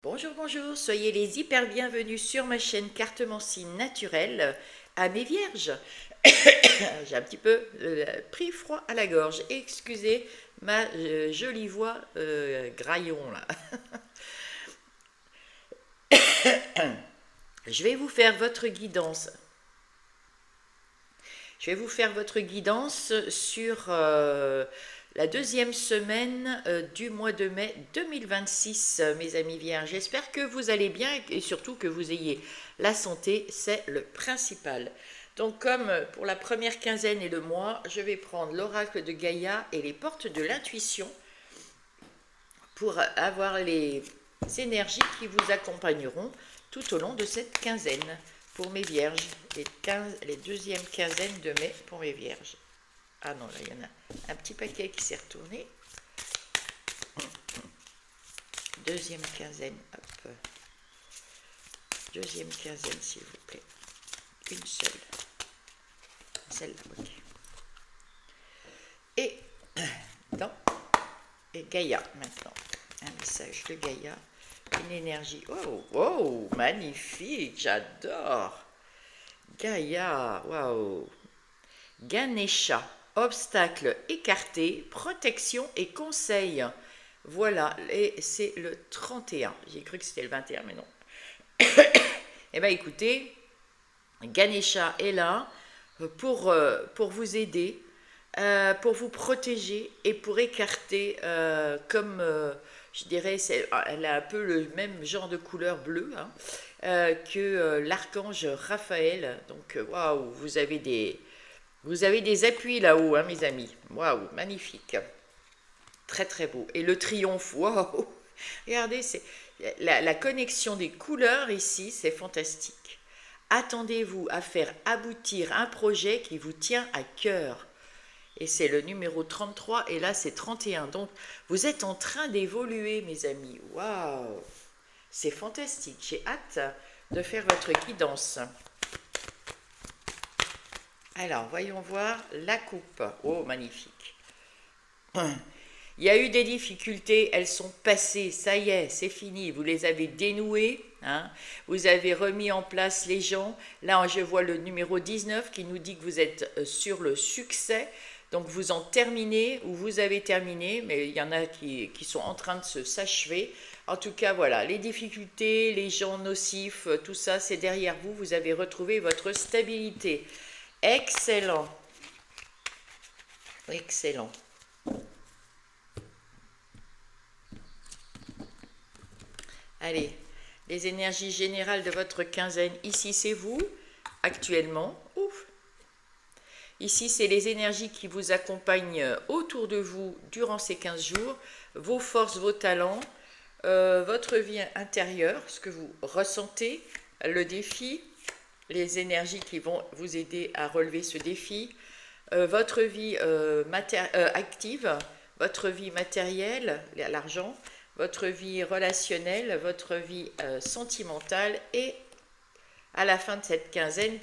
Bonjour, bonjour, soyez les hyper bienvenus sur ma chaîne Cartomancie naturelle à mes vierges. J'ai un petit peu pris froid à la gorge, excusez ma jolie voix graillon là. Je vais vous faire votre guidance. Je vais vous faire votre guidance sur la deuxième semaine du mois de mai 2026, mes amis vierges. J'espère que vous allez bien et surtout que vous ayez la santé, c'est le principal. Donc comme pour la première quinzaine et le mois, je vais prendre l'oracle de Gaïa et les portes de l'intuition pour avoir les énergies qui vous accompagneront tout au long de cette quinzaine pour mes vierges, les deuxièmes quinzaines de mai pour mes vierges. Ah non, là il y en a un petit paquet qui s'est retourné. Deuxième quinzaine, hop. Deuxième quinzaine, s'il vous plaît. Une seule. Celle-là, ok. Et dans et Gaïa maintenant. Un message de Gaïa. Une énergie. Oh, wow, magnifique, j'adore. Gaïa, waouh. Ganesha, obstacle écarté, protection et conseil. Voilà, et c'est le 31. J'ai cru que c'était le 21, mais non. Eh bien, écoutez, Ganesha est là pour vous aider, pour vous protéger et pour écarter, je dirais, elle a un peu le même genre de couleur bleue hein, que l'archange Raphaël. Donc, waouh, vous avez des appuis là-haut, hein, mes amis. Waouh, magnifique. Très, très beau. Et le triomphe, waouh. Regardez, c'est la connexion des couleurs ici, c'est fantastique. Attendez-vous à faire aboutir un projet qui vous tient à cœur. Et c'est le numéro 33 et là c'est 31. Donc vous êtes en train d'évoluer, mes amis. Waouh. C'est fantastique. J'ai hâte de faire votre guidance. Alors, voyons voir la coupe. Oh, magnifique. Il y a eu des difficultés, elles sont passées, ça y est, c'est fini. Vous les avez dénouées, hein. Vous avez remis en place les gens. Là, je vois le numéro 19 qui nous dit que vous êtes sur le succès. Donc, vous en terminez ou vous avez terminé, mais il y en a qui sont en train de s'achever. En tout cas, voilà, les difficultés, les gens nocifs, tout ça, c'est derrière vous. Vous avez retrouvé votre stabilité. Excellent. Excellent. Allez, les énergies générales de votre quinzaine. Ici, c'est vous, actuellement. Ouf. Ici, c'est les énergies qui vous accompagnent autour de vous durant ces 15 jours. Vos forces, vos talents, votre vie intérieure, ce que vous ressentez, le défi, les énergies qui vont vous aider à relever ce défi, votre vie active, votre vie matérielle, l'argent, votre vie relationnelle, votre vie sentimentale et à la fin de cette quinzaine,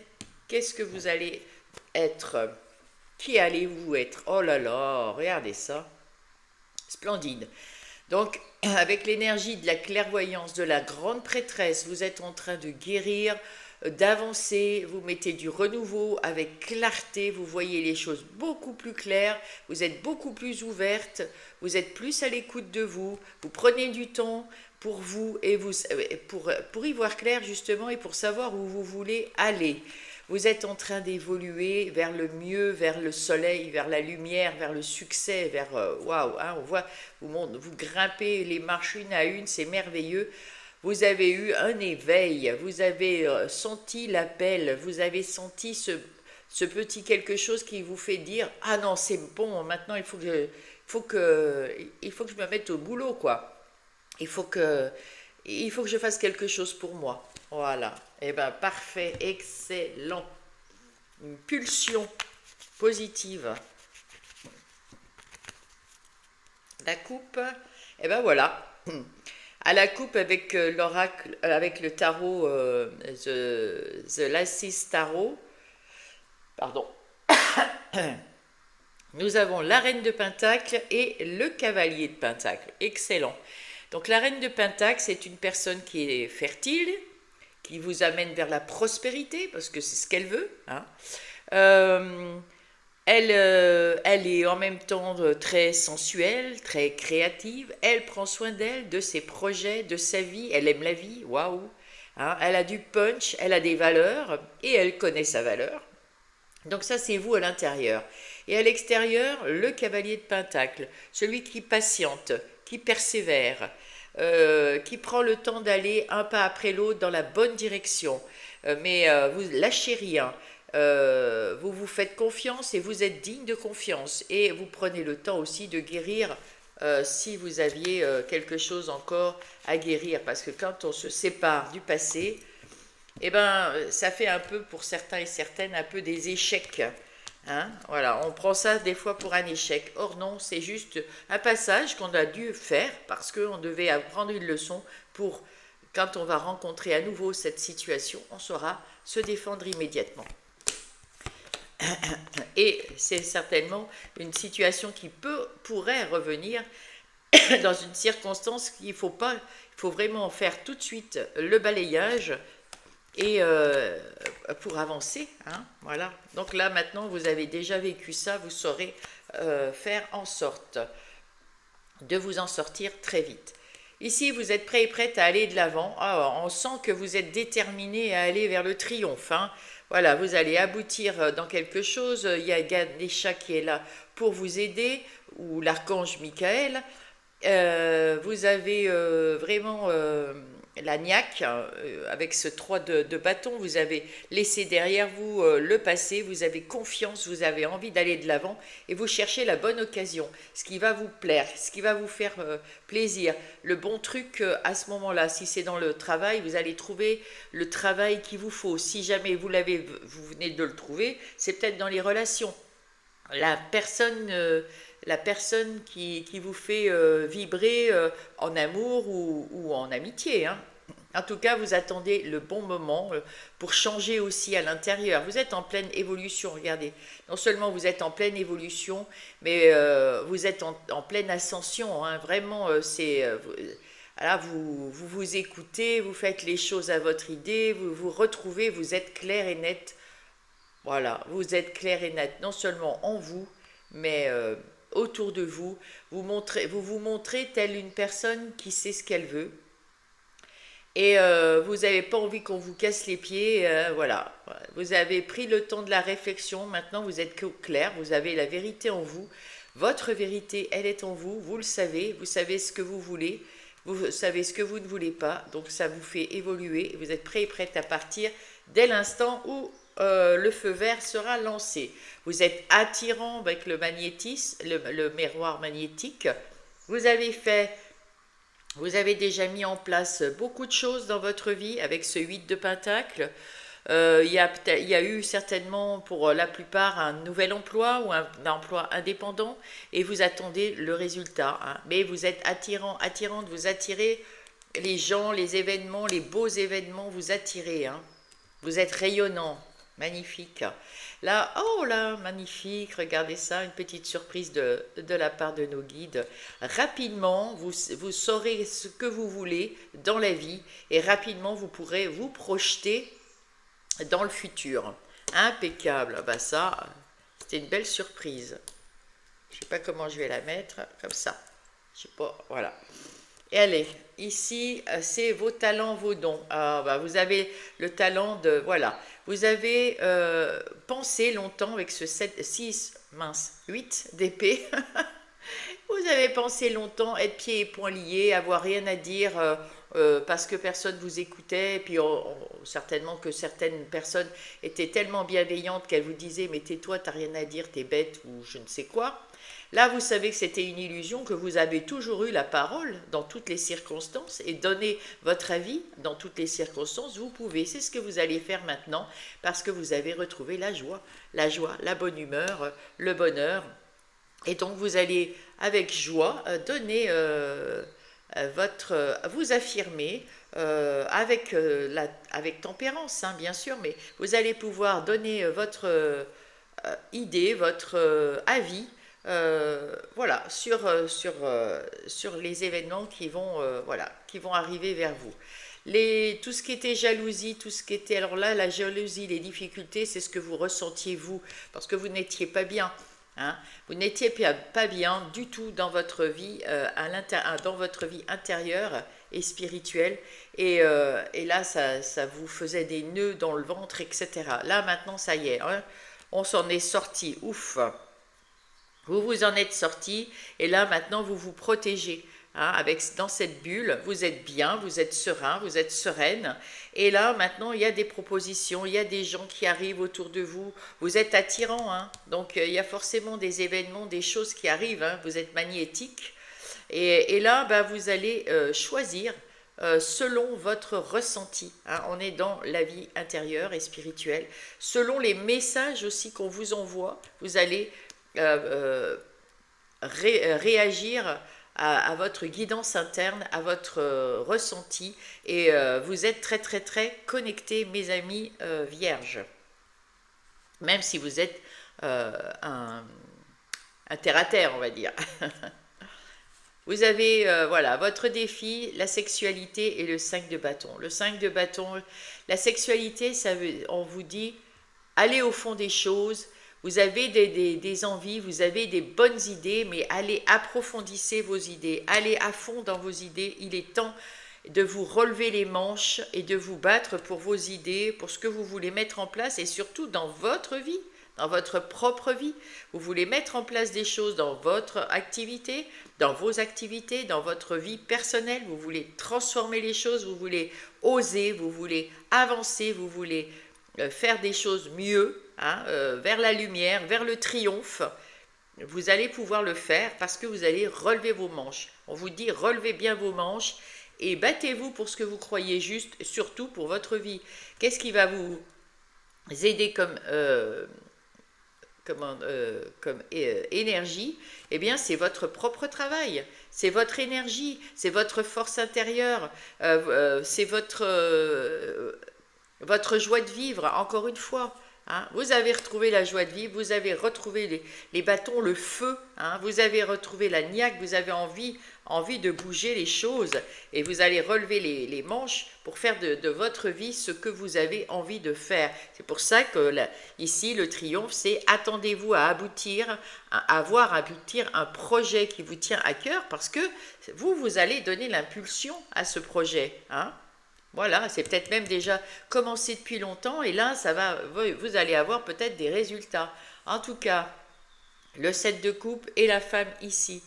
qu'est-ce que vous allez être? Qui allez-vous être? Oh là là, regardez ça. Splendide. Donc, avec l'énergie de la clairvoyance, de la grande prêtresse, vous êtes en train de guérir, d'avancer, vous mettez du renouveau avec clarté, vous voyez les choses beaucoup plus claires, vous êtes beaucoup plus ouverte, vous êtes plus à l'écoute de vous, vous prenez du temps pour vous et pour y voir clair justement et pour savoir où vous voulez aller. Vous êtes en train d'évoluer vers le mieux, vers le soleil, vers la lumière, vers le succès, vers waouh, hein, on voit, vous grimpez les marches une à une, c'est merveilleux. Vous avez eu un éveil, vous avez senti l'appel, vous avez senti ce petit quelque chose qui vous fait dire ah non c'est bon, maintenant il faut que je me mette au boulot quoi. Il faut que je fasse quelque chose pour moi. Voilà. Eh ben parfait, excellent. Une pulsion positive. La coupe, eh ben voilà. À la coupe avec l'oracle, avec le tarot, the Lassis Tarot, pardon. Nous avons la reine de Pentacle et le cavalier de Pentacle. Excellent. Donc la reine de Pentacle, c'est une personne qui est fertile, qui vous amène vers la prospérité, parce que c'est ce qu'elle veut. Hein. Euh, elle est en même temps très sensuelle, très créative. Elle prend soin d'elle, de ses projets, de sa vie. Elle aime la vie, waouh. Hein, elle a du punch, elle a des valeurs et elle connaît sa valeur. Donc ça, c'est vous à l'intérieur. Et à l'extérieur, le cavalier de Pentacle, celui qui patiente, qui persévère, qui prend le temps d'aller un pas après l'autre dans la bonne direction. Mais vous lâchez rien. Vous vous faites confiance et vous êtes digne de confiance. Et vous prenez le temps aussi de guérir si vous aviez quelque chose encore à guérir. Parce que quand on se sépare du passé, eh ben, ça fait un peu, pour certains et certaines, un peu des échecs. Hein, voilà, on prend ça des fois pour un échec. Or non, c'est juste un passage qu'on a dû faire parce qu'on devait apprendre une leçon pour, quand on va rencontrer à nouveau cette situation, on saura se défendre immédiatement. Et c'est certainement une situation qui pourrait revenir dans une circonstance qu'il faut pas, il faut vraiment faire tout de suite le balayage et pour avancer, hein, voilà. Donc là maintenant vous avez déjà vécu ça, vous saurez faire en sorte de vous en sortir très vite. Ici vous êtes prêt et prête à aller de l'avant. Ah, on sent que vous êtes déterminé à aller vers le triomphe, hein. Voilà, vous allez aboutir dans quelque chose. Il y a Ganesha qui est là pour vous aider, ou l'archange Michael. Vous avez vraiment la niaque, avec ce 3 de bâton, vous avez laissé derrière vous le passé, vous avez confiance, vous avez envie d'aller de l'avant et vous cherchez la bonne occasion, ce qui va vous plaire, ce qui va vous faire plaisir, le bon truc à ce moment-là. Si c'est dans le travail, vous allez trouver le travail qu'il vous faut. Si jamais vous venez de le trouver, c'est peut-être dans les relations. La personne qui vous fait vibrer en amour ou en amitié. Hein. En tout cas, vous attendez le bon moment pour changer aussi à l'intérieur. Vous êtes en pleine évolution, regardez. Non seulement vous êtes en pleine évolution, mais vous êtes en pleine ascension. Hein. Vraiment, là, vous écoutez, vous faites les choses à votre idée, vous vous retrouvez, vous êtes clair et net. Voilà, vous êtes clair et net, non seulement en vous, mais autour de vous. Vous vous montrez telle une personne qui sait ce qu'elle veut. Et vous n'avez pas envie qu'on vous casse les pieds. Voilà, vous avez pris le temps de la réflexion. Maintenant, vous êtes clair, vous avez la vérité en vous. Votre vérité, elle est en vous. Vous le savez, vous savez ce que vous voulez. Vous savez ce que vous ne voulez pas. Donc, ça vous fait évoluer. Vous êtes prêt et prête à partir dès l'instant où le feu vert sera lancé. Vous êtes attirant avec le magnétisme, le miroir magnétique. Vous avez déjà mis en place beaucoup de choses dans votre vie avec ce 8 de Pentacle. Il y a eu certainement pour la plupart un nouvel emploi ou un emploi indépendant et vous attendez le résultat. Hein. Mais vous êtes attirante, vous attirez les gens, les événements, les beaux événements, vous attirez. Hein. Vous êtes rayonnant. Magnifique. Là, oh là, magnifique. Regardez ça, une petite surprise de la part de nos guides. Rapidement, vous saurez ce que vous voulez dans la vie et rapidement, vous pourrez vous projeter dans le futur. Impeccable. Bah ça, c'était une belle surprise. Je ne sais pas comment je vais la mettre, comme ça. Je sais pas, voilà. Et allez, ici, c'est vos talents, vos dons. Ah, bah, vous avez le talent de... Voilà. Vous avez pensé longtemps avec ce 8 d'épée. Vous avez pensé longtemps être pieds et poings liés, avoir rien à dire parce que personne vous écoutait. Et puis certainement que certaines personnes étaient tellement bienveillantes qu'elles vous disaient « Mais tais-toi, t'as rien à dire, t'es bête » ou je ne sais quoi. Là, vous savez que c'était une illusion, que vous avez toujours eu la parole dans toutes les circonstances et donner votre avis dans toutes les circonstances. Vous pouvez, c'est ce que vous allez faire maintenant parce que vous avez retrouvé la joie, la bonne humeur, le bonheur. Et donc, vous allez avec joie donner vous affirmer avec tempérance, hein, bien sûr, mais vous allez pouvoir donner votre idée, votre avis voilà, sur les événements qui vont, voilà, qui vont arriver vers vous. Tout ce qui était jalousie, tout ce qui était... Alors là, la jalousie, les difficultés, c'est ce que vous ressentiez vous, parce que vous n'étiez pas bien. Hein. Vous n'étiez pas bien du tout dans votre vie, dans votre vie intérieure et spirituelle. Et là, ça vous faisait des nœuds dans le ventre, etc. Là, maintenant, ça y est, hein, on s'en est sorti. Ouf! Vous vous en êtes sorti et là maintenant vous vous protégez. Hein, dans cette bulle, vous êtes bien, vous êtes serein, vous êtes sereine. Et là maintenant il y a des propositions, il y a des gens qui arrivent autour de vous. Vous êtes attirant, hein, donc il y a forcément des événements, des choses qui arrivent. Hein, vous êtes magnétique. Et là bah, vous allez choisir selon votre ressenti. Hein, on est dans la vie intérieure et spirituelle. Selon les messages aussi qu'on vous envoie, vous allez réagir à votre guidance interne, à votre ressenti, et vous êtes très très très connectés, mes amis vierges, même si vous êtes un terre à terre, on va dire. Vous avez voilà votre défi, la sexualité et le 5 de bâton. Le 5 de bâton, la sexualité, on vous dit allez au fond des choses. Vous avez des envies, vous avez des bonnes idées, mais allez, approfondissez vos idées, allez à fond dans vos idées. Il est temps de vous relever les manches et de vous battre pour vos idées, pour ce que vous voulez mettre en place et surtout dans votre vie, dans votre propre vie. Vous voulez mettre en place des choses dans votre activité, dans vos activités, dans votre vie personnelle. Vous voulez transformer les choses, vous voulez oser, vous voulez avancer, vous voulez faire des choses mieux. Hein, vers la lumière, vers le triomphe, vous allez pouvoir le faire parce que vous allez relever vos manches. On vous dit relevez bien vos manches et battez-vous pour ce que vous croyez juste, surtout pour votre vie. Qu'est-ce qui va vous aider comme énergie? Eh bien, c'est votre propre travail, c'est votre énergie, c'est votre force intérieure, c'est votre joie de vivre, encore une fois. Hein, vous avez retrouvé la joie de vivre, vous avez retrouvé les bâtons, le feu, hein, vous avez retrouvé la niaque, vous avez envie de bouger les choses et vous allez relever les manches pour faire de votre vie ce que vous avez envie de faire. C'est pour ça que ici, le triomphe, c'est attendez-vous à aboutir, à voir aboutir un projet qui vous tient à cœur parce que vous allez donner l'impulsion à ce projet. Hein. Voilà, c'est peut-être même déjà commencé depuis longtemps et là, vous allez avoir peut-être des résultats. En tout cas, le 7 de coupe et la femme ici.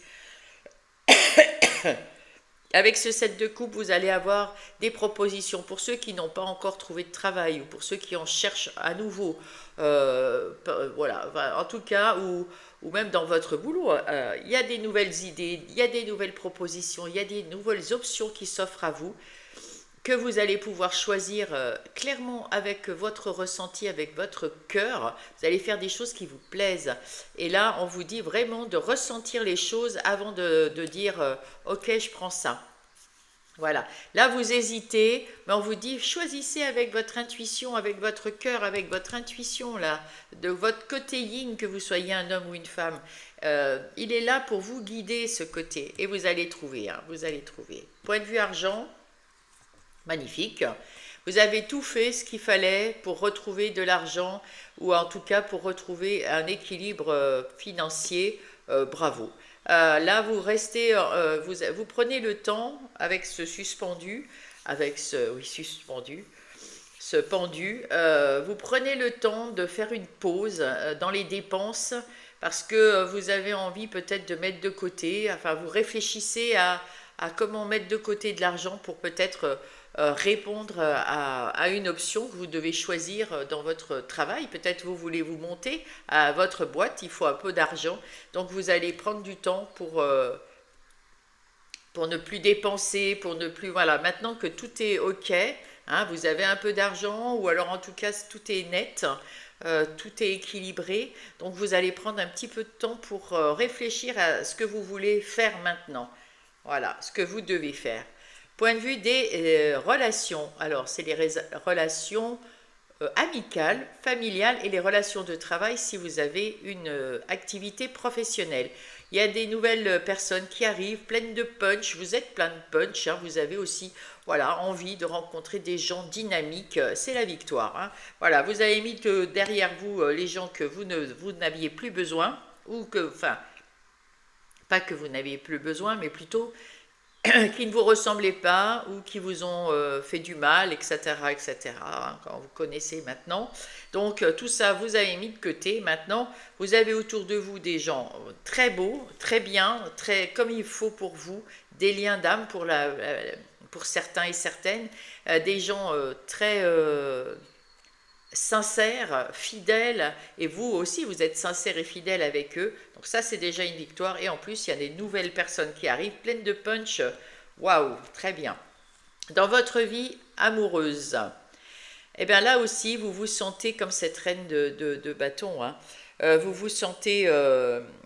Avec ce 7 de coupe, vous allez avoir des propositions pour ceux qui n'ont pas encore trouvé de travail ou pour ceux qui en cherchent à nouveau. Voilà, en tout cas, ou même dans votre boulot, il y a des nouvelles idées, il y a des nouvelles propositions, il y a des nouvelles options qui s'offrent à vous, que vous allez pouvoir choisir clairement avec votre ressenti, avec votre cœur. Vous allez faire des choses qui vous plaisent. Et là, on vous dit vraiment de ressentir les choses avant de dire « Ok, je prends ça ». Voilà. Là, vous hésitez, mais on vous dit choisissez avec votre intuition, avec votre cœur, avec votre intuition, là, de votre côté yin, que vous soyez un homme ou une femme. Il est là pour vous guider, ce côté. Et vous allez trouver, hein, vous allez trouver. Point de vue argent, magnifique. Vous avez tout fait ce qu'il fallait pour retrouver de l'argent ou en tout cas pour retrouver un équilibre financier. Bravo. Là, vous restez, vous prenez le temps avec ce suspendu, ce pendu, vous prenez le temps de faire une pause dans les dépenses parce que vous avez envie peut-être de mettre de côté, enfin vous réfléchissez à comment mettre de côté de l'argent pour peut-être répondre à une option que vous devez choisir dans votre travail. Peut-être vous voulez vous monter à votre boîte, il faut un peu d'argent, donc vous allez prendre du temps pour ne plus dépenser, pour ne plus... Voilà, maintenant que tout est OK, hein, vous avez un peu d'argent, ou alors en tout cas tout est net, tout est équilibré, donc vous allez prendre un petit peu de temps pour réfléchir à ce que vous voulez faire maintenant. Voilà, ce que vous devez faire. Point de vue des relations, alors c'est les relations amicales, familiales et les relations de travail si vous avez une activité professionnelle. Il y a des nouvelles personnes qui arrivent, pleines de punch, vous êtes plein de punch, hein, vous avez aussi voilà, envie de rencontrer des gens dynamiques, c'est la victoire. Hein. Voilà, vous avez mis derrière vous les gens que vous n'aviez plus besoin, ou que, enfin, pas que vous n'aviez plus besoin, mais plutôt qui ne vous ressemblaient pas ou qui vous ont fait du mal, etc., etc., hein, quand vous connaissez maintenant. Donc tout ça, vous avez mis de côté. Maintenant, vous avez autour de vous des gens très beaux, très bien, très comme il faut pour vous, des liens d'âme pour certains et certaines, des gens très sincères, fidèles, et vous aussi, vous êtes sincères et fidèles avec eux. Donc ça, c'est déjà une victoire. Et en plus, il y a des nouvelles personnes qui arrivent, pleines de punch. Waouh, très bien. Dans votre vie amoureuse, eh bien là aussi, vous vous sentez comme cette reine de bâton. Hein. Vous vous sentez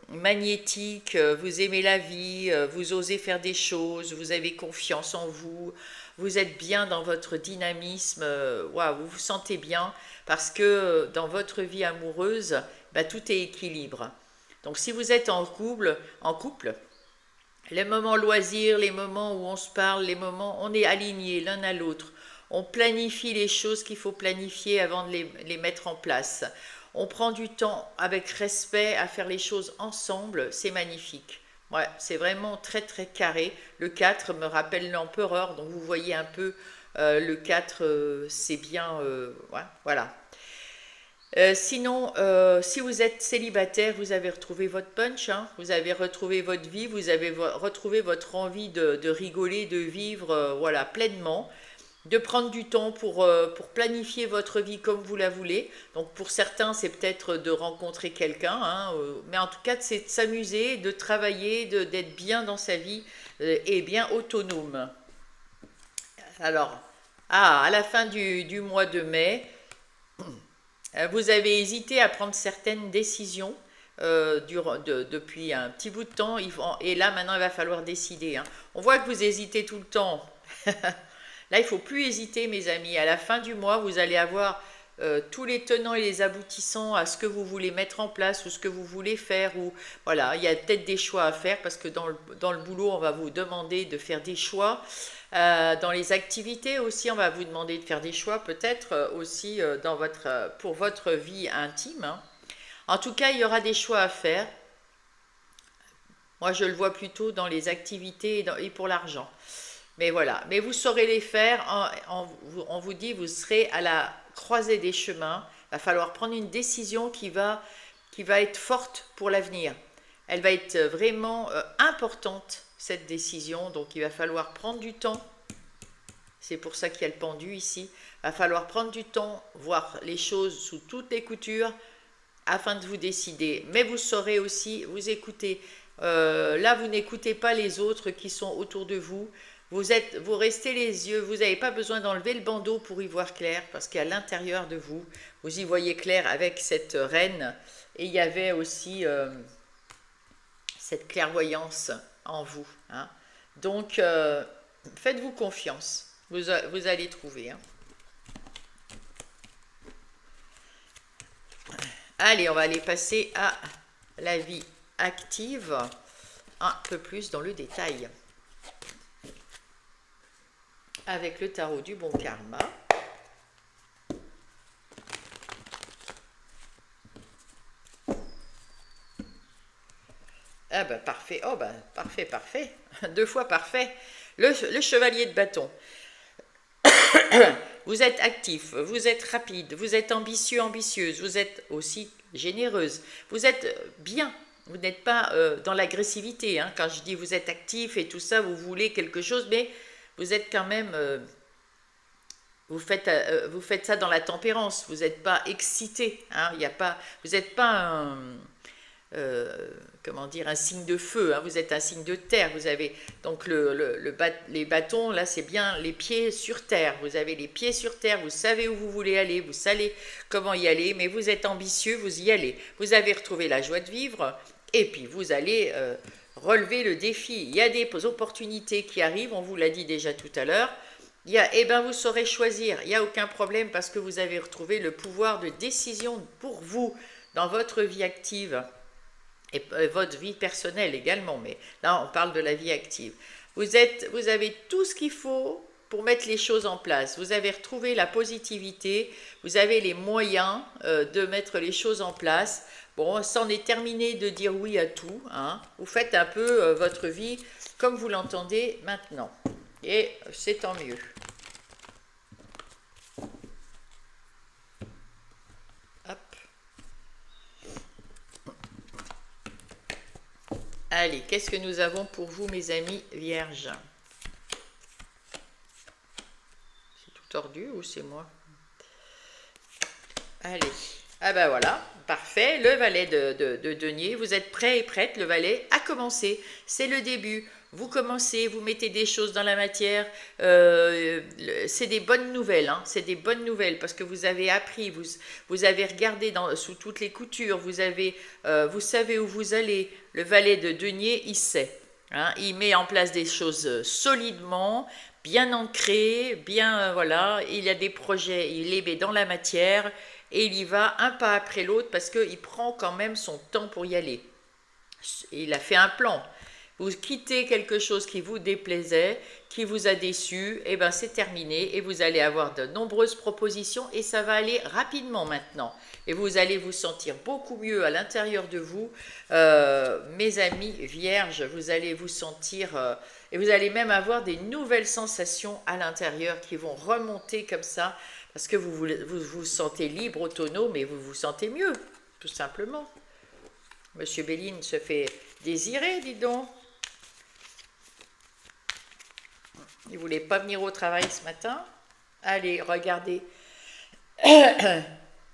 magnétique, vous aimez la vie, vous osez faire des choses, vous avez confiance en vous, vous êtes bien dans votre dynamisme, waouh, vous vous sentez bien parce que dans votre vie amoureuse, bah, tout est équilibre. Donc si vous êtes en couple, les moments loisirs, les moments où on se parle, les moments où on est alignés l'un à l'autre, on planifie les choses qu'il faut planifier avant de les mettre en place. On prend du temps avec respect à faire les choses ensemble, c'est magnifique. Ouais, c'est vraiment très très carré. Le 4 me rappelle l'empereur, donc vous voyez un peu le 4, c'est bien, ouais, voilà. Sinon, si vous êtes célibataire, vous avez retrouvé votre punch, hein, vous avez retrouvé votre vie, vous avez retrouvé votre envie de rigoler, de vivre voilà, pleinement, de prendre du temps pour planifier votre vie comme vous la voulez. Donc pour certains, c'est peut-être de rencontrer quelqu'un, hein, mais en tout cas, c'est de s'amuser, de travailler, d'être bien dans sa vie et bien autonome. Alors, à la fin du mois de mai, vous avez hésité à prendre certaines décisions depuis un petit bout de temps, et là maintenant il va falloir décider. Hein. On voit que vous hésitez tout le temps. Là il ne faut plus hésiter mes amis. À la fin du mois, vous allez avoir tous les tenants et les aboutissants à ce que vous voulez mettre en place ou ce que vous voulez faire. Ou voilà, il y a peut-être des choix à faire parce que dans le boulot, on va vous demander de faire des choix. Dans les activités aussi, on va vous demander de faire des choix, peut-être aussi pour votre vie intime. Hein. En tout cas, il y aura des choix à faire. Moi, je le vois plutôt dans les activités et pour l'argent. Mais voilà, mais vous saurez les faire. On vous dit, vous serez à la croisée des chemins. Il va falloir prendre une décision qui va être forte pour l'avenir. Elle va être vraiment importante, cette décision, donc il va falloir prendre du temps, c'est pour ça qu'il y a le pendu ici, il va falloir prendre du temps, voir les choses sous toutes les coutures, afin de vous décider, mais vous saurez aussi, vous écoutez, là vous n'écoutez pas les autres qui sont autour de vous, vous restez les yeux, vous n'avez pas besoin d'enlever le bandeau pour y voir clair, parce qu'à l'intérieur de vous, vous y voyez clair avec cette reine, et il y avait aussi cette clairvoyance en vous. Hein. Donc, faites-vous confiance. Vous allez trouver. Hein. Allez, on va aller passer à la vie active, un peu plus dans le détail. Avec le tarot du bon karma. Ah ben parfait, oh ben parfait, parfait, 2 fois parfait. Le chevalier de bâton. Vous êtes actif, vous êtes rapide, vous êtes ambitieux, ambitieuse, vous êtes aussi généreuse. Vous êtes bien, vous n'êtes pas dans l'agressivité. Hein. Quand je dis vous êtes actif et tout ça, vous voulez quelque chose, mais vous êtes quand même... vous faites ça dans la tempérance, vous n'êtes pas excité. Hein. Vous n'êtes pas comment dire, un signe de feu, hein, vous êtes un signe de terre, vous avez donc les bâtons, là c'est bien les pieds sur terre, vous avez les pieds sur terre, vous savez où vous voulez aller, vous savez comment y aller, mais vous êtes ambitieux, vous y allez, vous avez retrouvé la joie de vivre, et puis vous allez relever le défi, il y a des opportunités qui arrivent, on vous l'a dit déjà tout à l'heure, Eh ben, vous saurez choisir, il n'y a aucun problème parce que vous avez retrouvé le pouvoir de décision pour vous dans votre vie active et votre vie personnelle également, mais là on parle de la vie active. Vous avez tout ce qu'il faut pour mettre les choses en place. Vous avez retrouvé la positivité, vous avez les moyens de mettre les choses en place. Bon, c'en est terminé de dire oui à tout, hein. Vous faites un peu votre vie comme vous l'entendez maintenant. Et c'est tant mieux. Hop. Allez, qu'est-ce que nous avons pour vous, mes amis vierges? C'est tout tordu ou c'est moi? Allez. Ah ben voilà, parfait. Le valet de denier, vous êtes prêts et prêtes, le valet a commencé. C'est le début. Vous commencez, vous mettez des choses dans la matière. C'est des bonnes nouvelles, hein. C'est des bonnes nouvelles parce que vous avez appris, vous avez regardé sous toutes les coutures, vous savez où vous allez. Le valet de denier, il sait, hein. Il met en place des choses solidement, bien ancrées, bien, voilà. Il y a des projets, il les met dans la matière et il y va un pas après l'autre parce qu'il prend quand même son temps pour y aller. Il a fait un plan. Vous quittez quelque chose qui vous déplaisait, qui vous a déçu, et ben c'est terminé et vous allez avoir de nombreuses propositions et ça va aller rapidement maintenant. Et vous allez vous sentir beaucoup mieux à l'intérieur de vous. Mes amis vierges, vous allez vous sentir et vous allez même avoir des nouvelles sensations à l'intérieur qui vont remonter comme ça parce que vous sentez libre, autonome et vous vous sentez mieux, tout simplement. Monsieur Béline se fait désirer, dis donc. Il ne voulait pas venir au travail ce matin. Allez, regardez.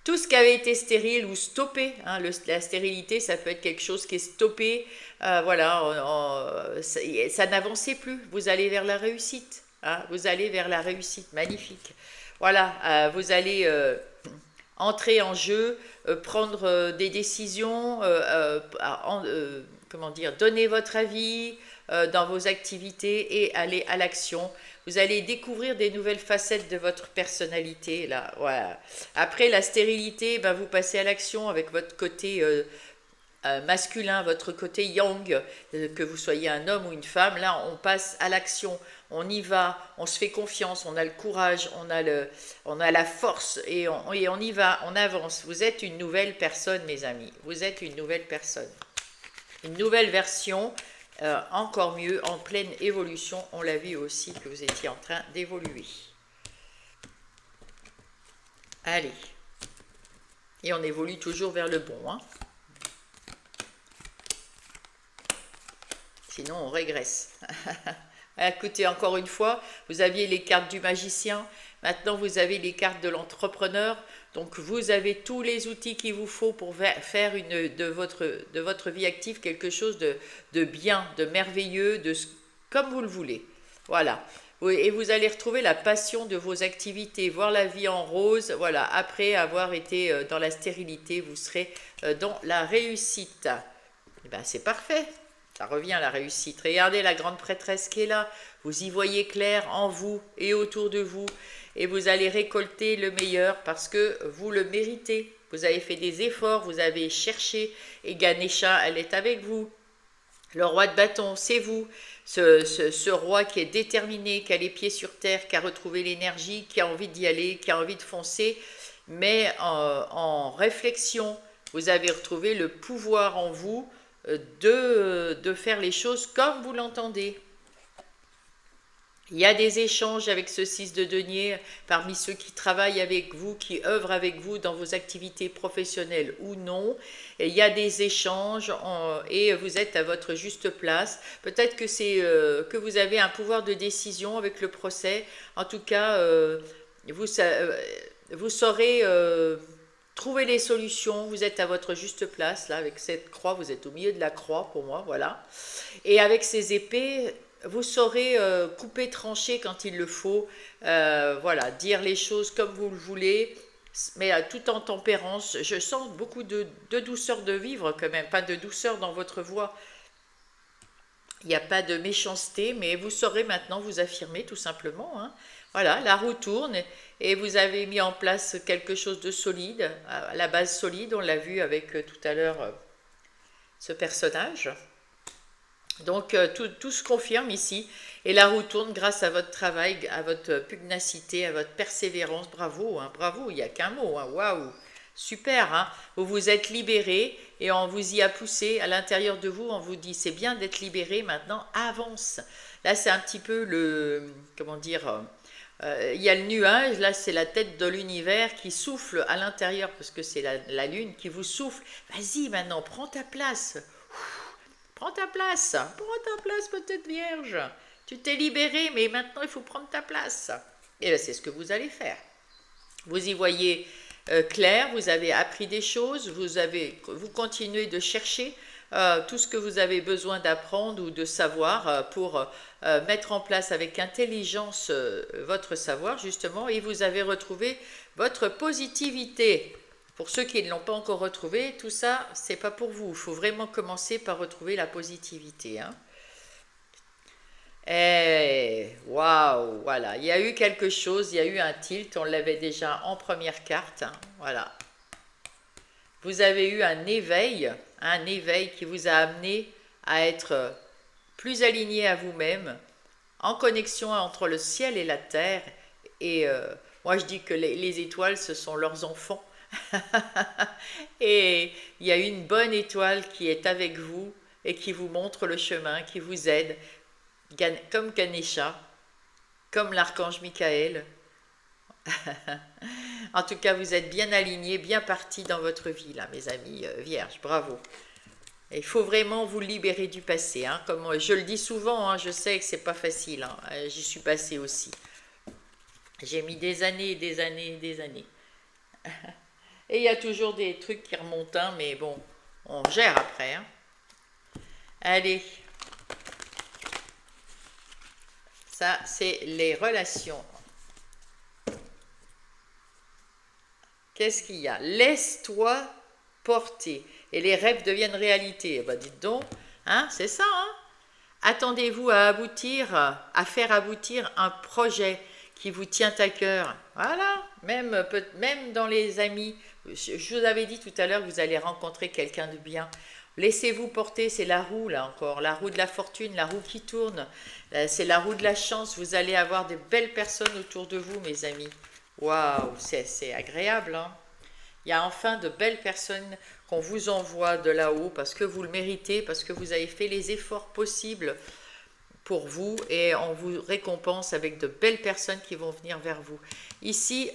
Tout ce qui avait été stérile ou stoppé, hein, la stérilité, ça peut être quelque chose qui est stoppé. Voilà, ça n'avançait plus. Vous allez vers la réussite. Hein, vous allez vers la réussite. Magnifique. Voilà, vous allez entrer en jeu, prendre des décisions, comment dire, donner votre avis dans vos activités et aller à l'action. Vous allez découvrir des nouvelles facettes de votre personnalité. Là, voilà. Après la stérilité, ben, vous passez à l'action avec votre côté masculin, votre côté yang, que vous soyez un homme ou une femme. Là, on passe à l'action. On y va, on se fait confiance, on a le courage, on a la force et on y va, on avance. Vous êtes une nouvelle personne, mes amis. Vous êtes une nouvelle personne. Une nouvelle version, encore mieux, en pleine évolution. On l'a vu aussi que vous étiez en train d'évoluer. Allez. Et on évolue toujours vers le bon, hein. Sinon, on régresse. Écoutez, encore une fois, vous aviez les cartes du magicien, maintenant vous avez les cartes de l'entrepreneur, donc vous avez tous les outils qu'il vous faut pour faire de votre vie active quelque chose de bien, de merveilleux, comme vous le voulez. Voilà. Et vous allez retrouver la passion de vos activités, voir la vie en rose. Voilà, après avoir été dans la stérilité, vous serez dans la réussite. Et bien, c'est parfait. Ça revient à la réussite. Regardez la grande prêtresse qui est là. Vous y voyez clair en vous et autour de vous. Et vous allez récolter le meilleur parce que vous le méritez. Vous avez fait des efforts, vous avez cherché. Et Ganesha, elle est avec vous. Le roi de bâton, c'est vous. Ce roi qui est déterminé, qui a les pieds sur terre, qui a retrouvé l'énergie, qui a envie d'y aller, qui a envie de foncer. Mais en réflexion, vous avez retrouvé le pouvoir en vous de faire les choses comme vous l'entendez. Il y a des échanges avec ce 6 de denier parmi ceux qui travaillent avec vous, qui œuvrent avec vous dans vos activités professionnelles ou non. Et il y a des échanges et vous êtes à votre juste place. Peut-être que que vous avez un pouvoir de décision avec le procès. En tout cas, vous saurez trouver les solutions. Vous êtes à votre juste place. Là, avec cette croix, vous êtes au milieu de la croix pour moi. Voilà. Et avec ces épées, vous saurez couper, trancher quand il le faut, voilà, dire les choses comme vous le voulez, mais tout en tempérance. Je sens beaucoup de douceur de vivre quand même, pas de douceur dans votre voix. Il n'y a pas de méchanceté, mais vous saurez maintenant vous affirmer tout simplement, hein. Voilà, la roue tourne et vous avez mis en place quelque chose de solide, à la base solide, on l'a vu avec tout à l'heure ce personnage. Donc tout se confirme ici et la roue tourne grâce à votre travail, à votre pugnacité, à votre persévérance. Bravo, hein, bravo, il n'y a qu'un mot, hein, waouh, super, hein, vous vous êtes libéré et on vous y a poussé à l'intérieur de vous, on vous dit c'est bien d'être libéré, maintenant avance. Là c'est un petit peu le, comment dire, il y a le nuage, là c'est la tête de l'univers qui souffle à l'intérieur parce que c'est la lune qui vous souffle. Vas-y maintenant, prends ta place. Prends ta place, petite vierge. Tu t'es libérée, mais maintenant il faut prendre ta place. Et bien c'est ce que vous allez faire. Vous y voyez clair, vous avez appris des choses, vous continuez de chercher tout ce que vous avez besoin d'apprendre ou de savoir pour mettre en place avec intelligence votre savoir justement, et vous avez retrouvé votre positivité. Pour ceux qui ne l'ont pas encore retrouvé, tout ça, c'est pas pour vous. Il faut vraiment commencer par retrouver la positivité. Hein. Et waouh, voilà. Il y a eu quelque chose, il y a eu un tilt. On l'avait déjà en première carte. Hein, voilà. Vous avez eu un éveil qui vous a amené à être plus aligné à vous-même, en connexion entre le ciel et la terre. Et moi, je dis que les étoiles, ce sont leurs enfants. Et il y a une bonne étoile qui est avec vous et qui vous montre le chemin, qui vous aide, comme Ganesha, comme l'archange Michael. En tout cas, vous êtes bien alignés, bien partis dans votre vie, là, mes amis vierges. Bravo. Et il faut vraiment vous libérer du passé. Hein, comme je le dis souvent, hein, je sais que c'est pas facile. Hein, j'y suis passée aussi. J'ai mis des années et des années et des années. Et il y a toujours des trucs qui remontent, hein, mais bon, on gère après. Hein. Allez. Ça, c'est les relations. Qu'est-ce qu'il y a? Laisse-toi porter. Et les rêves deviennent réalité. Eh ben, dites donc, hein, c'est ça. Hein. Attendez-vous à aboutir, à faire aboutir un projet qui vous tient à cœur. Voilà, même dans les amis. Je vous avais dit tout à l'heure que vous allez rencontrer quelqu'un de bien. Laissez-vous porter, c'est la roue là encore, la roue de la fortune, la roue qui tourne. C'est la roue de la chance. Vous allez avoir de belles personnes autour de vous, mes amis. Waouh, c'est agréable. Hein. Il y a enfin de belles personnes qu'on vous envoie de là-haut parce que vous le méritez, parce que vous avez fait les efforts possibles pour vous et on vous récompense avec de belles personnes qui vont venir vers vous. Ici,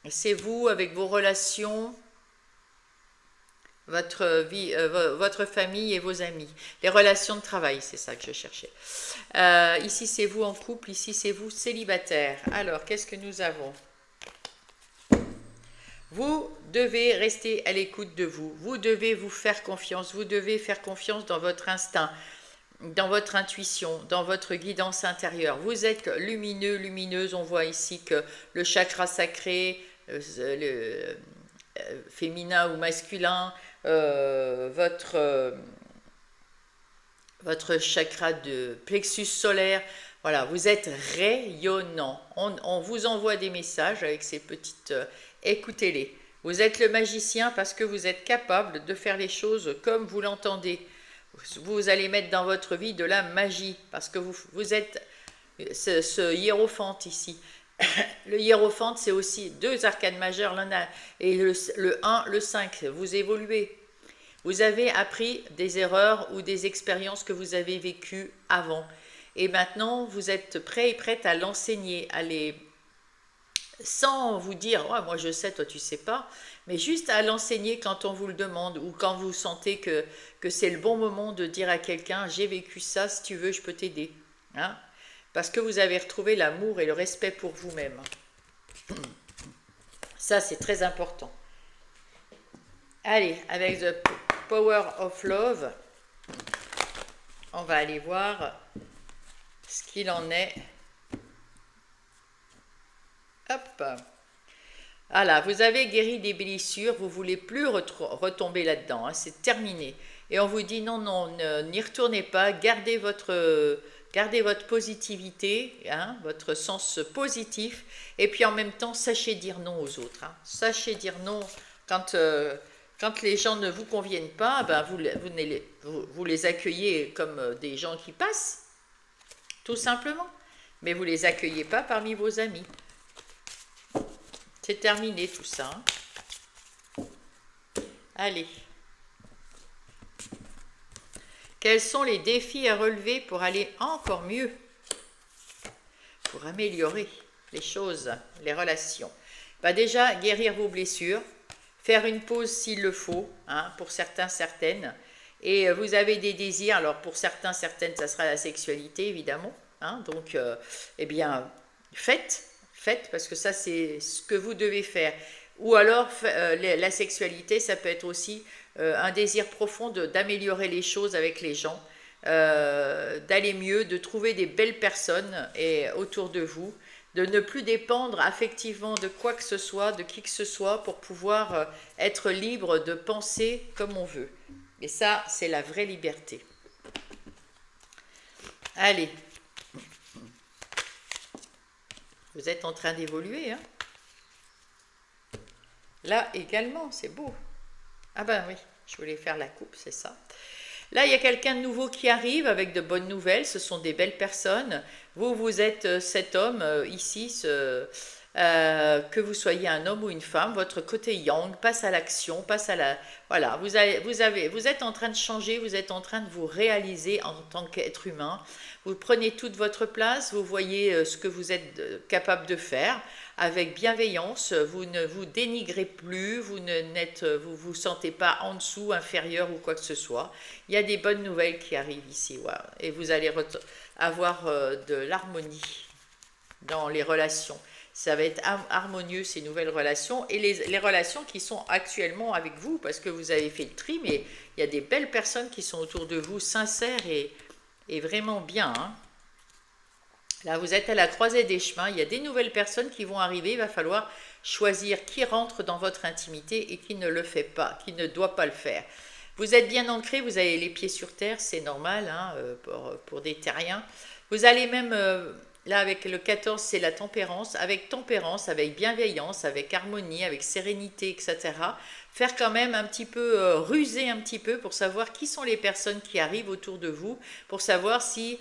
c'est vous avec vos relations, votre vie, votre famille et vos amis. Les relations de travail, c'est ça que je cherchais. Ici, c'est vous en couple, ici, c'est vous célibataire. Alors, qu'est-ce que nous avons ? Vous devez rester à l'écoute de vous. Vous devez vous faire confiance. Vous devez faire confiance dans votre instinct, dans votre intuition, dans votre guidance intérieure. Vous êtes lumineux, lumineuse. On voit ici que le chakra sacré, le féminin ou masculin, votre chakra de plexus solaire, voilà, vous êtes rayonnant. On vous envoie des messages avec ces petites... écoutez-les. Vous êtes le magicien parce que vous êtes capable de faire les choses comme vous l'entendez. Vous allez mettre dans votre vie de la magie parce que vous êtes ce hiérophante ici. Le hiérophante, c'est aussi deux arcanes majeures, et le 1, le 5. Vous évoluez. Vous avez appris des erreurs ou des expériences que vous avez vécues avant. Et maintenant, vous êtes prêt et prête à l'enseigner, sans vous dire oh, « moi je sais, toi tu sais pas », mais juste à l'enseigner quand on vous le demande ou quand vous sentez que c'est le bon moment de dire à quelqu'un « j'ai vécu ça, si tu veux, je peux t'aider hein ». Parce que vous avez retrouvé l'amour et le respect pour vous-même. Ça, c'est très important. Allez, avec The Power of Love, on va aller voir ce qu'il en est. Hop. Voilà, vous avez guéri des blessures, vous ne voulez plus retomber là-dedans, hein, c'est terminé. Et on vous dit non, non, n'y retournez pas, gardez votre gardez votre positivité, hein, votre sens positif, et puis en même temps, sachez dire non aux autres. Hein. Sachez dire non quand, quand les gens ne vous conviennent pas, ben vous les accueillez comme des gens qui passent, tout simplement. Mais vous ne les accueillez pas parmi vos amis. C'est terminé tout ça. Hein. Allez. Quels sont les défis à relever pour aller encore mieux? Pour améliorer les choses, les relations. Bah déjà, guérir vos blessures, faire une pause s'il le faut, hein, pour certains, certaines. Et vous avez des désirs, alors pour certains, certaines, ça sera la sexualité, évidemment. Hein, donc, eh bien, faites, parce que ça, c'est ce que vous devez faire. Ou alors, la sexualité, ça peut être aussi un désir profond d'améliorer les choses avec les gens, d'aller mieux, de trouver des belles personnes autour de vous, de ne plus dépendre affectivement de quoi que ce soit, de qui que ce soit, pour pouvoir être libre de penser comme on veut. Et ça, c'est la vraie liberté. Allez. Vous êtes en train d'évoluer, hein? Là également, c'est beau. Ah ben oui, je voulais faire la coupe, c'est ça. Là, il y a quelqu'un de nouveau qui arrive avec de bonnes nouvelles. Ce sont des belles personnes. Vous êtes cet homme ici, que vous soyez un homme ou une femme. Votre côté yang passe à l'action, passe à la... Voilà, vous êtes en train de changer, vous êtes en train de vous réaliser en tant qu'être humain. Vous prenez toute votre place, vous voyez ce que vous êtes capable de faire avec bienveillance, vous ne vous dénigrez plus, vous vous sentez pas en dessous, inférieur ou quoi que ce soit. Il y a des bonnes nouvelles qui arrivent ici, wow. Et vous allez avoir de l'harmonie dans les relations. Ça va être harmonieux, ces nouvelles relations, et les relations qui sont actuellement avec vous, parce que vous avez fait le tri, mais il y a des belles personnes qui sont autour de vous, sincères et vraiment bien, hein. Là, vous êtes à la croisée des chemins, il y a des nouvelles personnes qui vont arriver, il va falloir choisir qui rentre dans votre intimité et qui ne le fait pas, qui ne doit pas le faire. Vous êtes bien ancré, vous avez les pieds sur terre, c'est normal, hein, pour des terriens. Vous allez même, là avec le 14, c'est la tempérance, avec bienveillance, avec harmonie, avec sérénité, etc. Faire quand même un petit peu, ruser un petit peu pour savoir qui sont les personnes qui arrivent autour de vous, pour savoir si...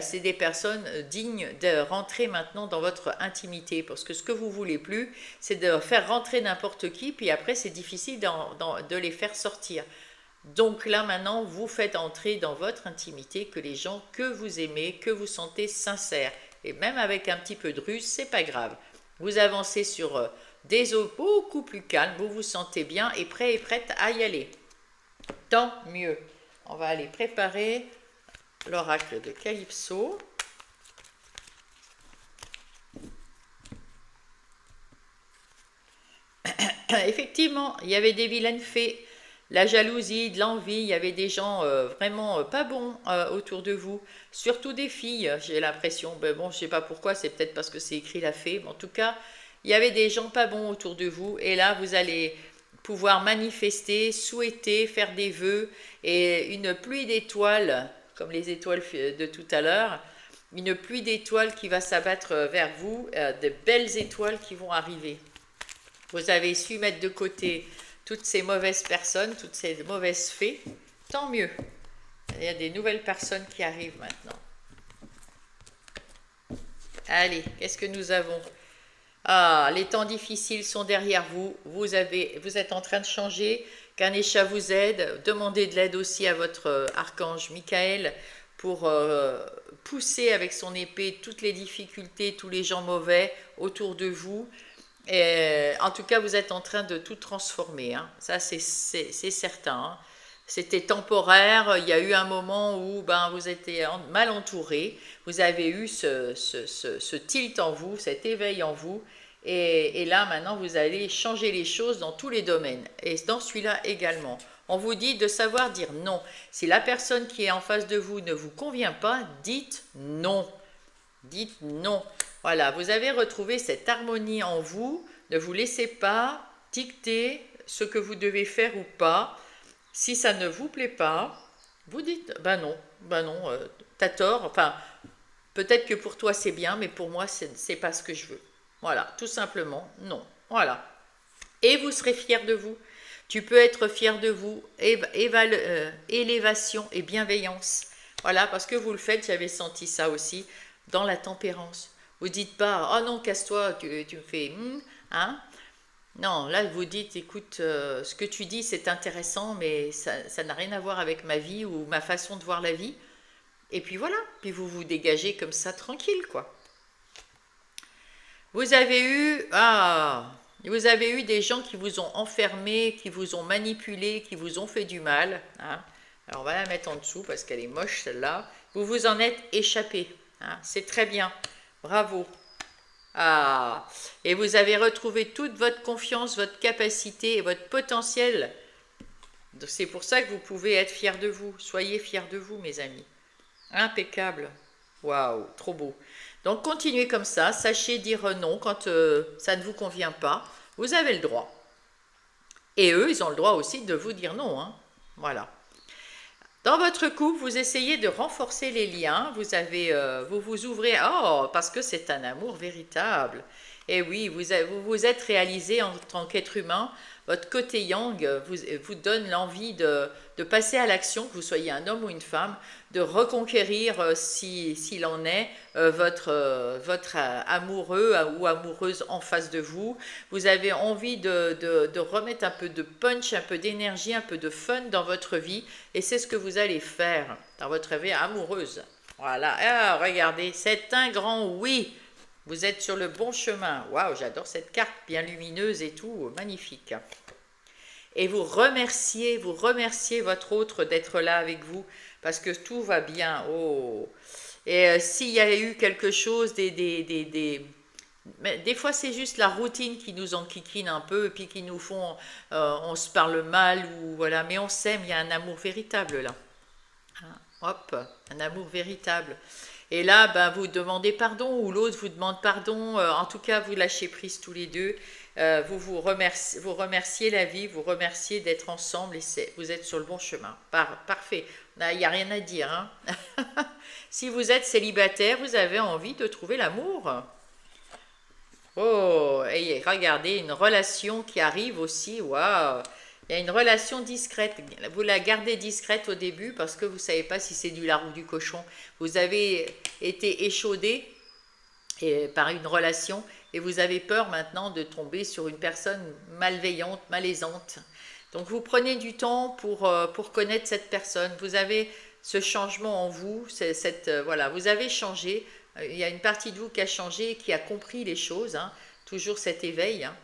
c'est des personnes dignes de rentrer maintenant dans votre intimité, parce que ce que vous voulez plus, c'est de faire rentrer n'importe qui, puis après c'est difficile de les faire sortir. Donc là maintenant, vous faites entrer dans votre intimité que les gens que vous aimez, que vous sentez sincères, et même avec un petit peu de ruse, c'est pas grave. Vous avancez sur des eaux beaucoup plus calmes, vous vous sentez bien et prêt et prête à y aller. Tant mieux. On va aller préparer l'oracle de Calypso. Effectivement, il y avait des vilaines fées, la jalousie, de l'envie, il y avait des gens vraiment pas bons autour de vous, surtout des filles, j'ai l'impression. Ben bon, je sais pas pourquoi, c'est peut-être parce que c'est écrit la fée, mais en tout cas, il y avait des gens pas bons autour de vous, et là, vous allez pouvoir manifester, souhaiter, faire des vœux, et une pluie d'étoiles, comme les étoiles de tout à l'heure, une pluie d'étoiles qui va s'abattre vers vous, de belles étoiles qui vont arriver. Vous avez su mettre de côté toutes ces mauvaises personnes, toutes ces mauvaises fées, tant mieux. Il y a des nouvelles personnes qui arrivent maintenant. Allez, qu'est-ce que nous avons? Ah, les temps difficiles sont derrière vous, vous êtes en train de changer, Ganesha vous aide, demandez de l'aide aussi à votre archange Michael pour pousser avec son épée toutes les difficultés, tous les gens mauvais autour de vous. Et, en tout cas, vous êtes en train de tout transformer, hein. Ça c'est certain, hein. C'était temporaire, il y a eu un moment où vous étiez mal entouré, vous avez eu ce tilt en vous, cet éveil en vous, et là maintenant vous allez changer les choses dans tous les domaines, et dans celui-là également. On vous dit de savoir dire non. Si la personne qui est en face de vous ne vous convient pas, dites non. Dites non. Voilà, vous avez retrouvé cette harmonie en vous, ne vous laissez pas dicter ce que vous devez faire ou pas. Si ça ne vous plaît pas, vous dites non, t'as tort. Enfin, peut-être que pour toi c'est bien, mais pour moi c'est pas ce que je veux. Voilà, tout simplement, non. Voilà. Et vous serez fier de vous. Tu peux être fier de vous. Élévation et bienveillance. Voilà, parce que vous le faites, j'avais senti ça aussi, dans la tempérance. Vous dites pas, oh non, casse-toi, tu me fais, hein. Non, là, vous dites, écoute, ce que tu dis, c'est intéressant, mais ça n'a rien à voir avec ma vie ou ma façon de voir la vie. Et puis voilà, puis vous vous dégagez comme ça, tranquille, quoi. Vous avez eu des gens qui vous ont enfermé, qui vous ont manipulé, qui vous ont fait du mal, hein. Alors on va la mettre en dessous parce qu'elle est moche celle-là. Vous vous en êtes échappé, hein. C'est très bien, bravo. Ah, et vous avez retrouvé toute votre confiance, votre capacité et votre potentiel. C'est pour ça que vous pouvez être fiers de vous. Soyez fiers de vous, mes amis. Impeccable. Waouh, trop beau. Donc continuez comme ça, sachez dire non quand ça ne vous convient pas. Vous avez le droit. Et eux, ils ont le droit aussi de vous dire non, hein. Voilà. Dans votre couple, vous essayez de renforcer les liens, vous vous ouvrez, oh, parce que c'est un amour véritable. Et oui, vous vous êtes réalisé en tant qu'être humain, votre côté yang vous donne l'envie de passer à l'action, que vous soyez un homme ou une femme, de reconquérir, s'il en est, votre amoureux ou amoureuse en face de vous. Vous avez envie de remettre un peu de punch, un peu d'énergie, un peu de fun dans votre vie. Et c'est ce que vous allez faire dans votre vie amoureuse. Voilà, ah, regardez, c'est un grand oui. Vous êtes sur le bon chemin. Waouh, j'adore cette carte, bien lumineuse et tout, magnifique. Et vous remerciez votre autre d'être là avec vous, parce que tout va bien. Oh. Et s'il y a eu quelque chose, mais des fois c'est juste la routine qui nous enquiquine un peu, et puis qui nous font, on se parle mal, ou voilà, mais on s'aime, il y a un amour véritable là. Hop, un amour véritable. Et là, ben, vous demandez pardon ou l'autre vous demande pardon. En tout cas, vous lâchez prise tous les deux. Vous remerciez la vie, vous remerciez d'être ensemble et vous êtes sur le bon chemin. Parfait. Il n'y a rien à dire, hein. Si vous êtes célibataire, vous avez envie de trouver l'amour. Oh, et regardez, une relation qui arrive aussi. Waouh! Il y a une relation discrète. Vous la gardez discrète au début parce que vous ne savez pas si c'est du lard ou du cochon. Vous avez été échaudé par une relation et vous avez peur maintenant de tomber sur une personne malveillante, malaisante. Donc vous prenez du temps pour connaître cette personne. Vous avez ce changement en vous, voilà, vous avez changé. Il y a une partie de vous qui a changé, qui a compris les choses, hein, toujours cet éveil, hein.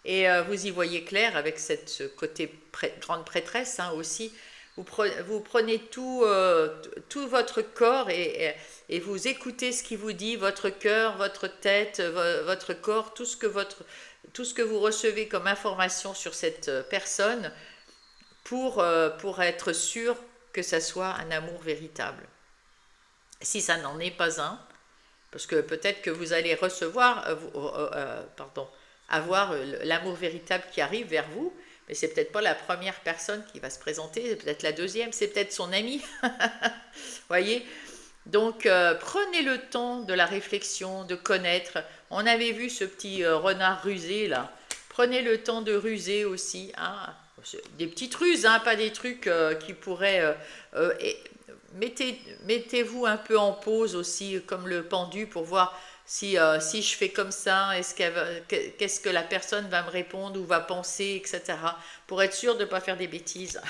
Et vous y voyez clair avec ce côté grande prêtresse, hein, aussi. Vous prenez tout votre corps et vous écoutez ce qui vous dit, votre cœur, votre tête, votre corps, tout ce que vous recevez comme information sur cette personne pour être sûr que ça soit un amour véritable. Si ça n'en est pas un, parce que peut-être que vous allez avoir l'amour véritable qui arrive vers vous, mais c'est peut-être pas la première personne qui va se présenter, c'est peut-être la deuxième, c'est peut-être son ami. Voyez? Donc prenez le temps de la réflexion, de connaître. On avait vu ce petit renard rusé là. Prenez le temps de ruser aussi, hein. Des petites ruses, hein, pas des trucs qui pourraient... mettez-vous un peu en pause aussi, comme le pendu, pour voir si je fais comme ça, qu'est-ce que la personne va me répondre ou va penser, etc. Pour être sûr de ne pas faire des bêtises.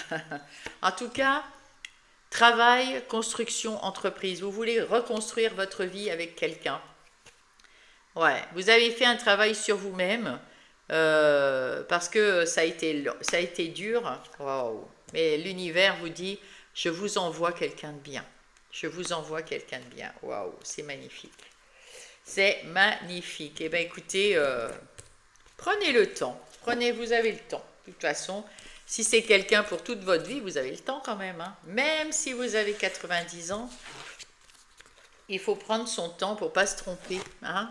En tout cas, travail, construction, entreprise. Vous voulez reconstruire votre vie avec quelqu'un. Ouais, vous avez fait un travail sur vous-même parce que ça a été dur. Wow. Mais l'univers vous dit, je vous envoie quelqu'un de bien. Je vous envoie quelqu'un de bien. Waouh, c'est magnifique. C'est magnifique. Eh bien, écoutez, prenez le temps. Vous avez le temps. De toute façon, si c'est quelqu'un pour toute votre vie, vous avez le temps quand même, hein. Même si vous avez 90 ans, il faut prendre son temps pour ne pas se tromper, hein.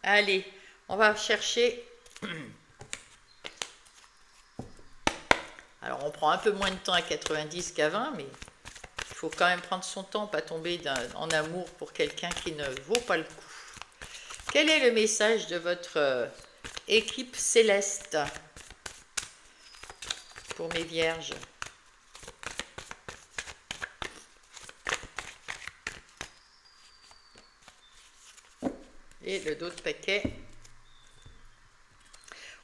Allez, on va chercher... Alors, on prend un peu moins de temps à 90 qu'à 20, mais faut quand même prendre son temps, pas tomber en amour pour quelqu'un qui ne vaut pas le coup. Quel est le message de votre équipe céleste pour mes vierges? Et le dos de paquet.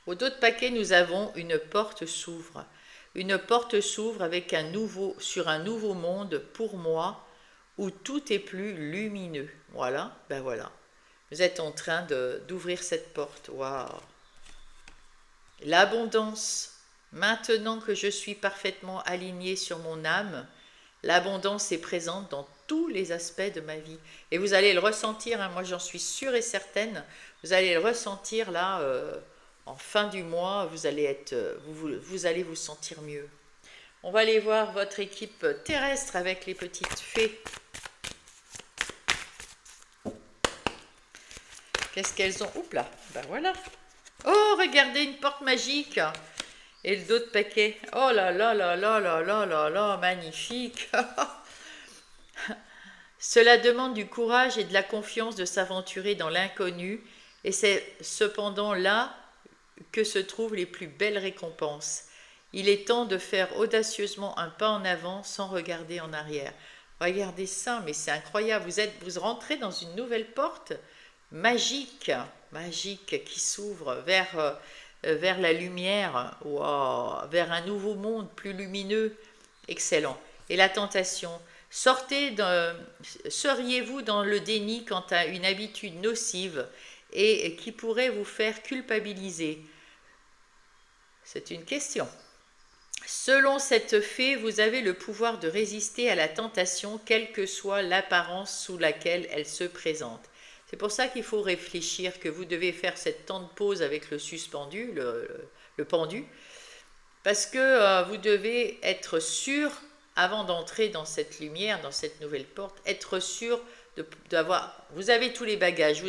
Au dos de paquet, nous avons une porte s'ouvre. Une porte s'ouvre avec sur un nouveau monde pour moi, où tout est plus lumineux. Voilà, ben voilà. Vous êtes en train d'ouvrir cette porte. Waouh! L'abondance. Maintenant que je suis parfaitement alignée sur mon âme, l'abondance est présente dans tous les aspects de ma vie. Et vous allez le ressentir, hein, moi j'en suis sûre et certaine, vous allez le ressentir là, en fin du mois, vous allez vous sentir mieux. On va aller voir votre équipe terrestre avec les petites fées. Qu'est-ce qu'elles ont? Oups là, ben voilà. Oh, regardez, une porte magique. Et le dos de paquet. Oh là là là là là là là là, magnifique. Cela demande du courage et de la confiance de s'aventurer dans l'inconnu, et c'est cependant là que se trouvent les plus belles récompenses. Il est temps de faire audacieusement un pas en avant sans regarder en arrière. Regardez ça, mais c'est incroyable. Vous rentrez dans une nouvelle porte magique, magique qui s'ouvre vers la lumière, wow, vers un nouveau monde plus lumineux. Excellent. Et la tentation. Seriez-vous dans le déni quant à une habitude nocive et qui pourrait vous faire culpabiliser? C'est une question. Selon cette fée, vous avez le pouvoir de résister à la tentation, quelle que soit l'apparence sous laquelle elle se présente. C'est pour ça qu'il faut réfléchir, que vous devez faire cette temps de pause avec le suspendu, le pendu, parce que vous devez être sûr, avant d'entrer dans cette lumière, dans cette nouvelle porte, être sûr d'avoir... Vous avez tous les bagages,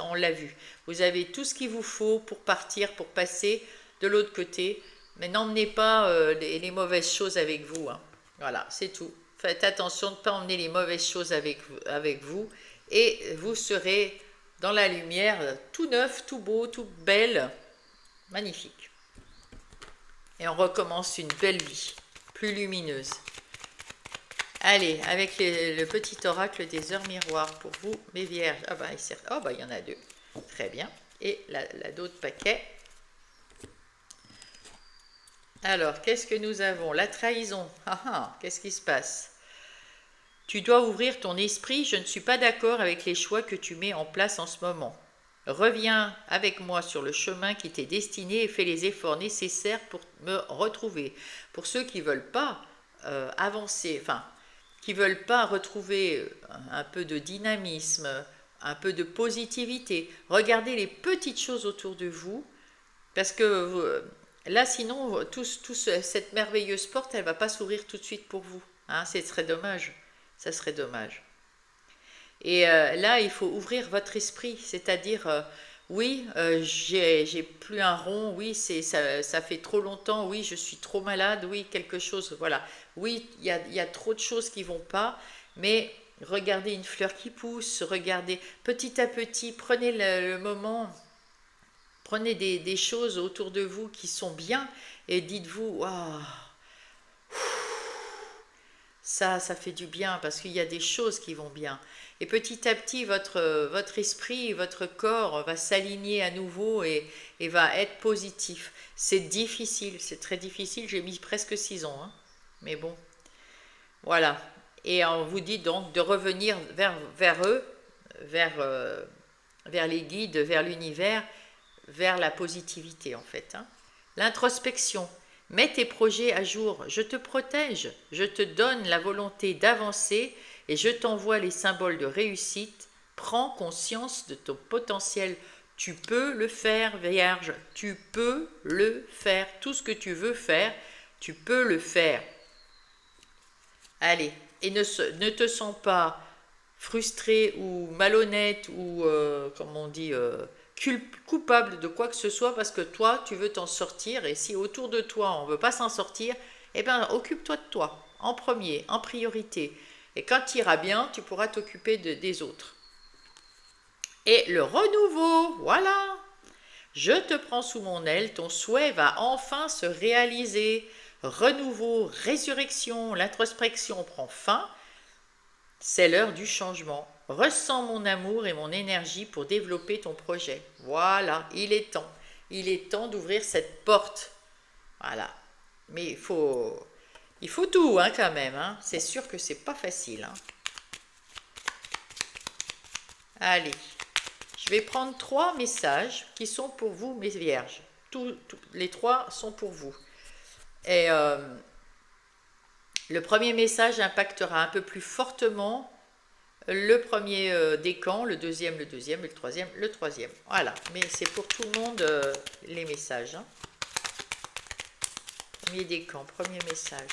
on l'a vu, vous avez tout ce qu'il vous faut pour partir, pour passer de l'autre côté, mais n'emmenez pas les mauvaises choses avec vous. Hein. Voilà, c'est tout. Faites attention de ne pas emmener les mauvaises choses avec vous, et vous serez dans la lumière, tout neuf, tout beau, tout belle, magnifique. Et on recommence une belle vie, plus lumineuse. Allez, avec le petit oracle des heures miroirs pour vous, mes vierges. Ah bah, il y en a deux. Très bien. Et la dos de paquet. Alors, qu'est-ce que nous avons? La trahison. Ah ah, qu'est-ce qui se passe? Tu dois ouvrir ton esprit, je ne suis pas d'accord avec les choix que tu mets en place en ce moment. Reviens avec moi sur le chemin qui t'est destiné et fais les efforts nécessaires pour me retrouver. Pour ceux qui ne veulent pas avancer, enfin, qui ne veulent pas retrouver un peu de dynamisme, un peu de positivité, regardez les petites choses autour de vous, parce que là, sinon, cette merveilleuse porte, elle ne va pas s'ouvrir tout de suite pour vous. Hein, ce serait dommage. Ça serait dommage. Et là, il faut ouvrir votre esprit, c'est-à-dire, oui, j'ai plus un rond, oui, ça fait trop longtemps, oui, je suis trop malade, oui, quelque chose, voilà. Oui, il y a trop de choses qui ne vont pas, mais regardez une fleur qui pousse, regardez petit à petit, prenez le moment, prenez des choses autour de vous qui sont bien, et dites-vous, waouh, ça fait du bien parce qu'il y a des choses qui vont bien. Et petit à petit, votre esprit, votre corps va s'aligner à nouveau et va être positif. C'est difficile, c'est très difficile. J'ai mis presque 6 ans, hein. Mais bon, voilà. Et on vous dit donc de revenir vers eux, vers les guides, vers l'univers, vers la positivité en fait. Hein. L'introspection. Mets tes projets à jour, je te protège, je te donne la volonté d'avancer et je t'envoie les symboles de réussite. Prends conscience de ton potentiel. Tu peux le faire, Vierge, tu peux le faire. Tout ce que tu veux faire, tu peux le faire. Allez, et ne te sens pas frustré ou malhonnête ou, comme on dit, coupable de quoi que ce soit parce que toi, tu veux t'en sortir et si autour de toi, on ne veut pas s'en sortir, eh bien, occupe-toi de toi. en premier, en priorité. Et quand tu iras bien, tu pourras t'occuper des autres. Et le renouveau, voilà. Je te prends sous mon aile, ton souhait va enfin se réaliser. Renouveau, résurrection, l'introspection prend fin. C'est l'heure du changement. Ressens mon amour et mon énergie pour développer ton projet. Voilà, il est temps. Il est temps d'ouvrir cette porte. Voilà. Mais il faut tout hein, quand même. Hein. C'est sûr que c'est pas facile. Hein. Allez. Je vais prendre 3 messages qui sont pour vous, mes vierges. Les 3 sont pour vous. Et le premier message impactera un peu plus fortement le premier décan, le deuxième, et le troisième. Voilà, mais c'est pour tout le monde les messages. Hein. Premier décan, premier message.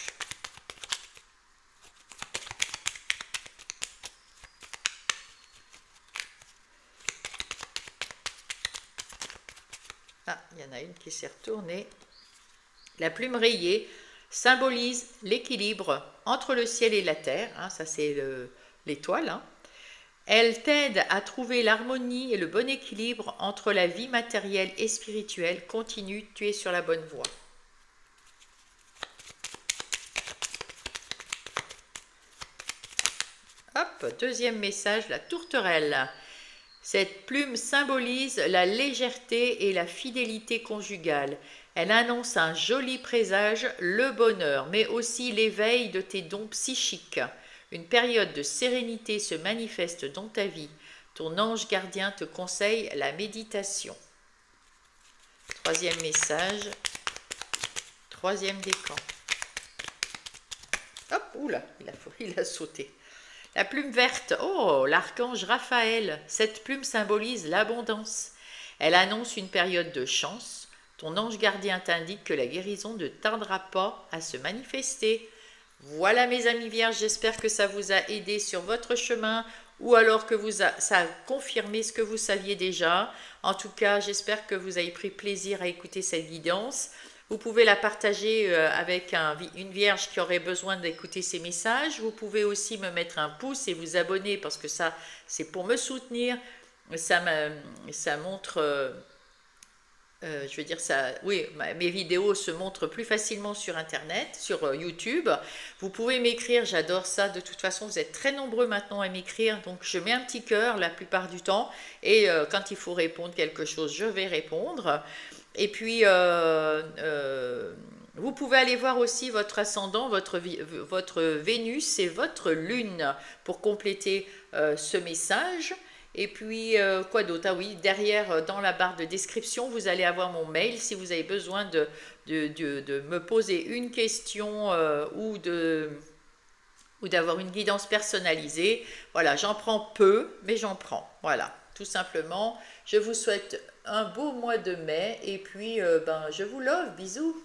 Ah, il y en a une qui s'est retournée. La plume rayée symbolise l'équilibre entre le ciel et la terre. Hein, ça, c'est l'étoile. Hein. Elle t'aide à trouver l'harmonie et le bon équilibre entre la vie matérielle et spirituelle. Continue, tu es sur la bonne voie. Hop, deuxième message, la tourterelle. Cette plume symbolise la légèreté et la fidélité conjugale. Elle annonce un joli présage, le bonheur, mais aussi l'éveil de tes dons psychiques. Une période de sérénité se manifeste dans ta vie. Ton ange gardien te conseille la méditation. Troisième message, troisième décan. Hop, oula, il a sauté. La plume verte, oh, l'archange Raphaël, cette plume symbolise l'abondance. Elle annonce une période de chance. Ton ange gardien t'indique que la guérison ne tardera pas à se manifester. Voilà mes amis vierges, j'espère que ça vous a aidé sur votre chemin ou alors que ça a confirmé ce que vous saviez déjà. En tout cas, j'espère que vous avez pris plaisir à écouter cette guidance. Vous pouvez la partager avec une vierge qui aurait besoin d'écouter ces messages. Vous pouvez aussi me mettre un pouce et vous abonner parce que ça, c'est pour me soutenir. Ça montre, je veux dire, oui, mes vidéos se montrent plus facilement sur Internet, sur YouTube. Vous pouvez m'écrire, j'adore ça. De toute façon, vous êtes très nombreux maintenant à m'écrire. Donc, je mets un petit cœur la plupart du temps. Et quand il faut répondre quelque chose, je vais répondre. Et puis, vous pouvez aller voir aussi votre ascendant, votre Vénus et votre Lune pour compléter ce message. Et puis, quoi d'autre? Ah oui, derrière, dans la barre de description, vous allez avoir mon mail si vous avez besoin de me poser une question ou d'avoir une guidance personnalisée. Voilà, j'en prends peu, mais j'en prends. Voilà, tout simplement. Je vous souhaite un beau mois de mai et puis je vous love, bisous.